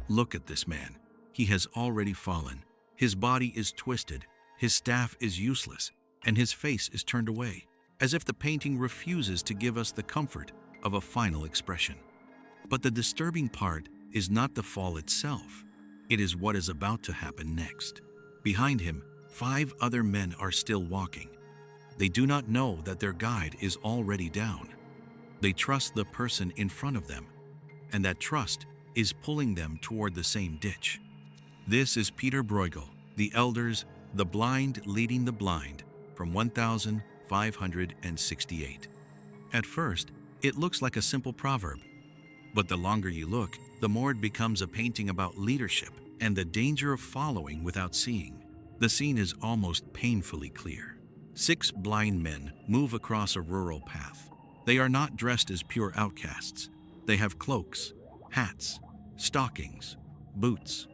Look at this man. He has already fallen. His body is twisted, his staff is useless, and his face is turned away, as if the painting refuses to give us the comfort of a final expression. But the disturbing part is not the fall itself. It is what is about to happen next. Behind him, 5 other men are still walking. They do not know that their guide is already down. They trust the person in front of them, and that trust is pulling them toward the same ditch. This is Pieter Bruegel, the elders, the blind leading the blind, from 1568. At first, it looks like a simple proverb, but the longer you look, the more it becomes a painting about leadership and the danger of following without seeing. The scene is almost painfully clear. 6 blind men move across a rural path. They are not dressed as pure outcasts. They have cloaks, hats, stockings, boots.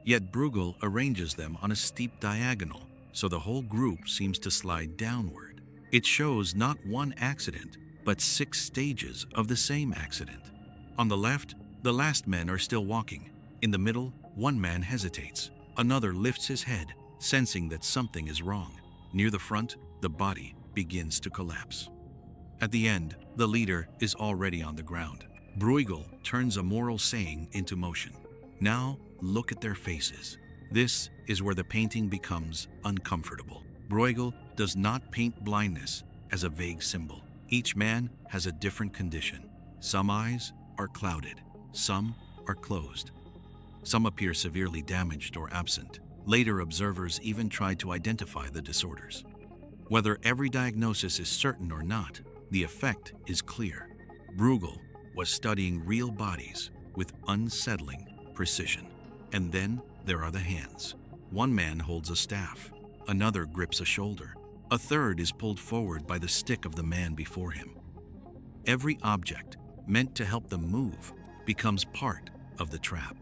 Yet Bruegel arranges them on a steep diagonal, so the whole group seems to slide downward. It shows not one accident, but 6 stages of the same accident. On the left, the last men are still walking. In the middle, one man hesitates. Another lifts his head, sensing that something is wrong. Near the front, the body begins to collapse. At the end, the leader is already on the ground. Bruegel turns a moral saying into motion. Now, look at their faces. This is where the painting becomes uncomfortable. Bruegel does not paint blindness as a vague symbol. Each man has a different condition. Some eyes are clouded, some are closed. Some appear severely damaged or absent. Later observers even tried to identify the disorders. Whether every diagnosis is certain or not, the effect is clear. Bruegel was studying real bodies with unsettling precision. And then there are the hands. One man holds a staff, another grips a shoulder, a third is pulled forward by the stick of the man before him. Every object meant to help them move becomes part of the trap.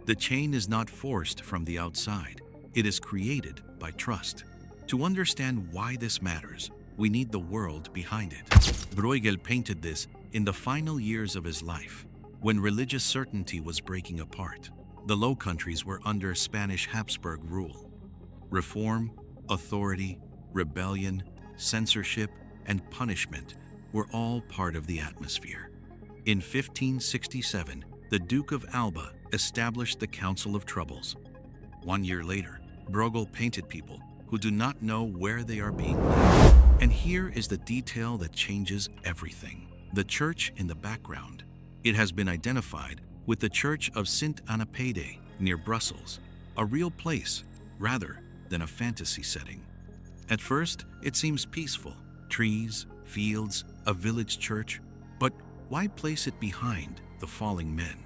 The chain is not forced from the outside, it is created by trust. To understand why this matters, we need the world behind it. Bruegel painted this in the final years of his life, when religious certainty was breaking apart. The Low Countries were under Spanish Habsburg rule. Reform, authority, rebellion, censorship, and punishment were all part of the atmosphere. In 1567, the Duke of Alba established the Council of Troubles. 1 year later, Bruegel painted people who do not know where they are being led. And here is the detail that changes everything. The church in the background. It has been identified with the Church of St. Anapede near Brussels, a real place rather than a fantasy setting. At first, it seems peaceful. Trees, fields, a village church. But why place it behind the falling men?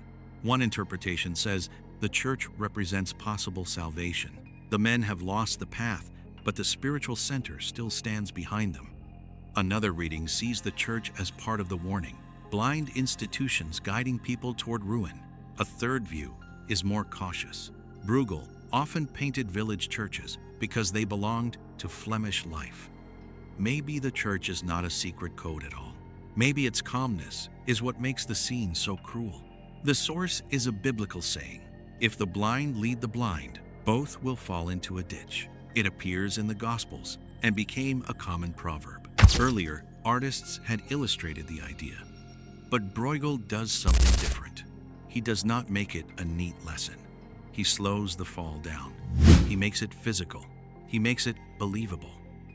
One interpretation says the church represents possible salvation. The men have lost the path, but the spiritual center still stands behind them. Another reading sees the church as part of the warning, blind institutions guiding people toward ruin. A third view is more cautious. Bruegel often painted village churches because they belonged to Flemish life. Maybe the church is not a secret code at all. Maybe its calmness is what makes the scene so cruel. The source is a biblical saying, "If the blind lead the blind, both will fall into a ditch." It appears in the Gospels and became a common proverb. Earlier, artists had illustrated the idea. But Bruegel does something different. He does not make it a neat lesson. He slows the fall down. He makes it physical. He makes it believable.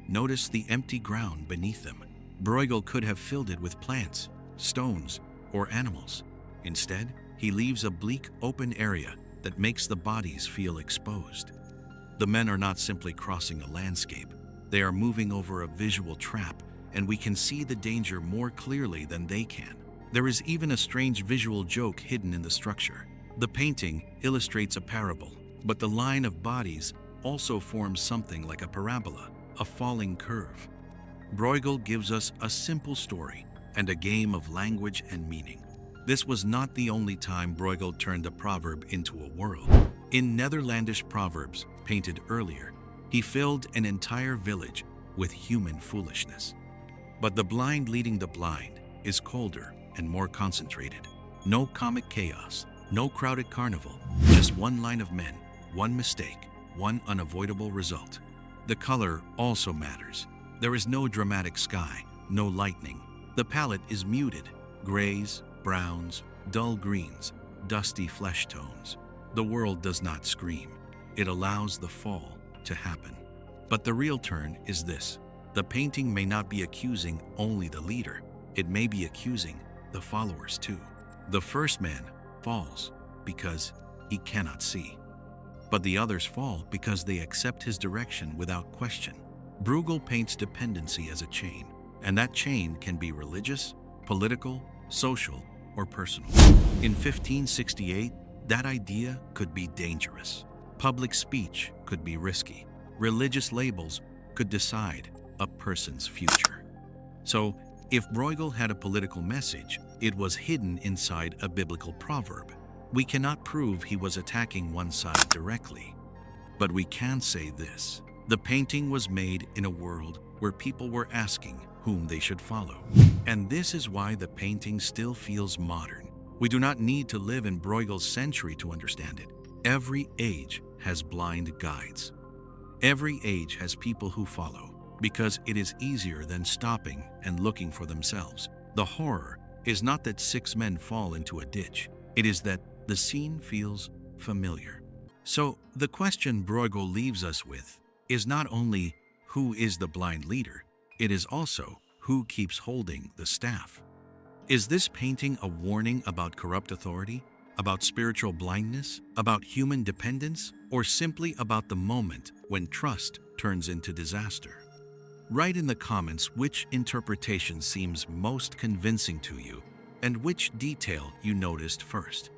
Notice the empty ground beneath them. Bruegel could have filled it with plants, stones, or animals. Instead, he leaves a bleak, open area that makes the bodies feel exposed. The men are not simply crossing a landscape. They are moving over a visual trap, and we can see the danger more clearly than they can. There is even a strange visual joke hidden in the structure. The painting illustrates a parable, but the line of bodies also forms something like a parabola, a falling curve. Bruegel gives us a simple story and a game of language and meaning. This was not the only time Bruegel turned a proverb into a world. In Netherlandish proverbs painted earlier, he filled an entire village with human foolishness. But the blind leading the blind is colder and more concentrated. No comic chaos, No crowded carnival, just one line of men, one mistake, one unavoidable result. The color also matters. There is no dramatic sky, no lightning. The palette is muted, grays, browns, dull greens, dusty flesh tones. The world does not scream. It allows the fall to happen. But the real turn is this. The painting may not be accusing only the leader. It may be accusing the followers too. The first man falls because he cannot see. But the others fall because they accept his direction without question. Bruegel paints dependency as a chain, and that chain can be religious, political, social, or personal. In 1568, that idea could be dangerous. Public speech could be risky. Religious labels could decide a person's future. So, if Bruegel had a political message, it was hidden inside a biblical proverb. We cannot prove he was attacking one side directly. But we can say this. The painting was made in a world where people were asking whom they should follow. And this is why the painting still feels modern. We do not need to live in Bruegel's century to understand it. Every age has blind guides. Every age has people who follow, because it is easier than stopping and looking for themselves. The horror is not that 6 men fall into a ditch. It is that the scene feels familiar. So the question Bruegel leaves us with is not only who is the blind leader, it is also who keeps holding the staff. Is this painting a warning about corrupt authority, about spiritual blindness, about human dependence, or simply about the moment when trust turns into disaster? Write in the comments which interpretation seems most convincing to you and which detail you noticed first.